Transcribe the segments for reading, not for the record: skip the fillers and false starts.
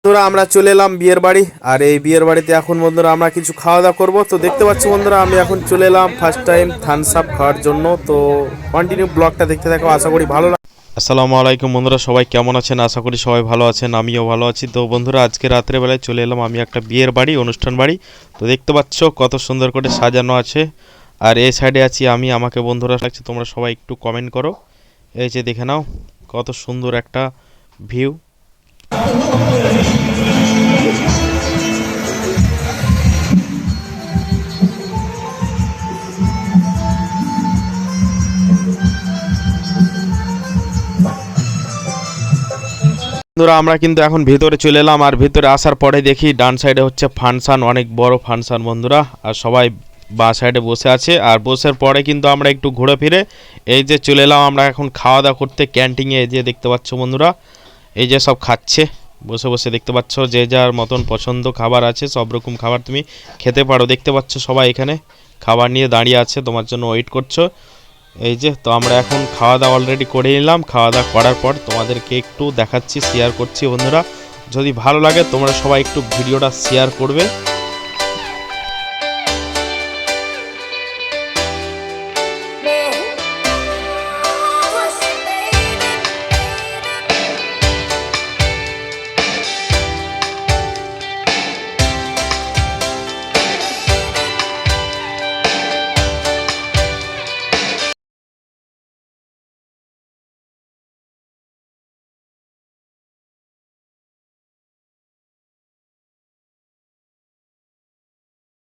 বন্ধুরা আমরা চলে এলাম বিয়ের বাড়ি। আর এই বিয়ের বাড়িতে এখন বন্ধুরা আমরা কিছু খাওয়া দাওয়া করবো। তো দেখতে পাচ্ছি বন্ধুরা আমি এখন চলে এলাম ফার্স্ট টাইম থামস আপ খাওয়ার জন্য। তো কন্টিনিউ ব্লগটা দেখতে থাকো, আশা করি ভালো লাগে। আসসালামু আলাইকুম বন্ধুরা, সবাই কেমন আছেন? আশা করি সবাই ভালো আছেন, আমিও ভালো আছি। তো বন্ধুরা আজকে রাত্রেবেলায় চলে এলাম আমি একটা বিয়ের বাড়ি, অনুষ্ঠান বাড়ি। তো দেখতে পাচ্ছ কত সুন্দর করে সাজানো আছে। আর এই সাইডে আছি আমি, আমাকে বন্ধুরা লাগছে, তোমরা সবাই একটু কমেন্ট করো। এই যে দেখে নাও কত সুন্দর একটা ভিউ। বন্ধুরা আমরা কিন্তু এখন ভিতরে চলে এলাম। আর ভিতরে আসার পরে দেখি ডান সাইডে হচ্ছে ফাংশন, অনেক বড় ফাংশন বন্ধুরা। আর সবাই বা সাইডে বসে আছে। আর বসার পরে কিন্তু আমরা একটু ঘুরে ফিরে এই যে চলে এলাম আমরা এখন খাওয়া দাওয়া করতে ক্যান্টিনে। এই যে দেখতে পাচ্ছ বন্ধুরা, এই যে সব খাচ্ছে বসে বসে, দেখতে পাচ্ছ যে যার মতন পছন্দ খাবার আছে, সব রকম খাবার তুমি খেতে পারো। দেখতে পাচ্ছ সবাই এখানে খাবার নিয়ে দাঁড়িয়ে আছে, তোমার জন্য ওয়েট করছো। এই যে তো আমরা এখন খাওয়া দাওয়া অলরেডি করে নিলাম। খাওয়া দাওয়া করার পর তোমাদেরকে একটু দেখাচ্ছি, শেয়ার করছি বন্ধুরা। যদি ভালো লাগে তোমরা সবাই একটু ভিডিওটা শেয়ার করবে।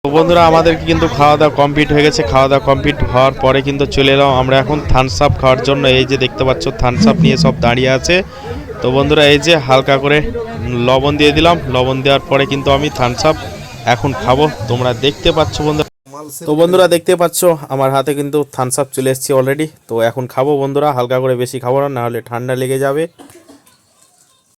তো বন্ধুরা আমাদেরকে কিন্তু খাওয়া দাওয়া কমপ্লিট হয়ে গেছে। খাওয়া দাওয়া কমপ্লিট হওয়ার পরে কিন্তু চলে এলাম আমরা এখন থামস আপ খাওয়ার জন্য। এই যে দেখতে পাচ্ছ থামস আপ নিয়ে সব দাঁড়িয়ে আছে। তো বন্ধুরা এই যে হালকা করে লবণ দিয়ে দিলাম। লবণ দেওয়ার পরে কিন্তু আমি থামস আপ এখন খাবো, তোমরা দেখতে পাচ্ছ বন্ধুরা। তো বন্ধুরা দেখতে পাচ্ছ আমার হাতে কিন্তু থামস আপ চলে এসেছে অলরেডি। তো এখন খাবো বন্ধুরা, হালকা করে, বেশি খাবো না, নাহলে ঠান্ডা লেগে যাবে।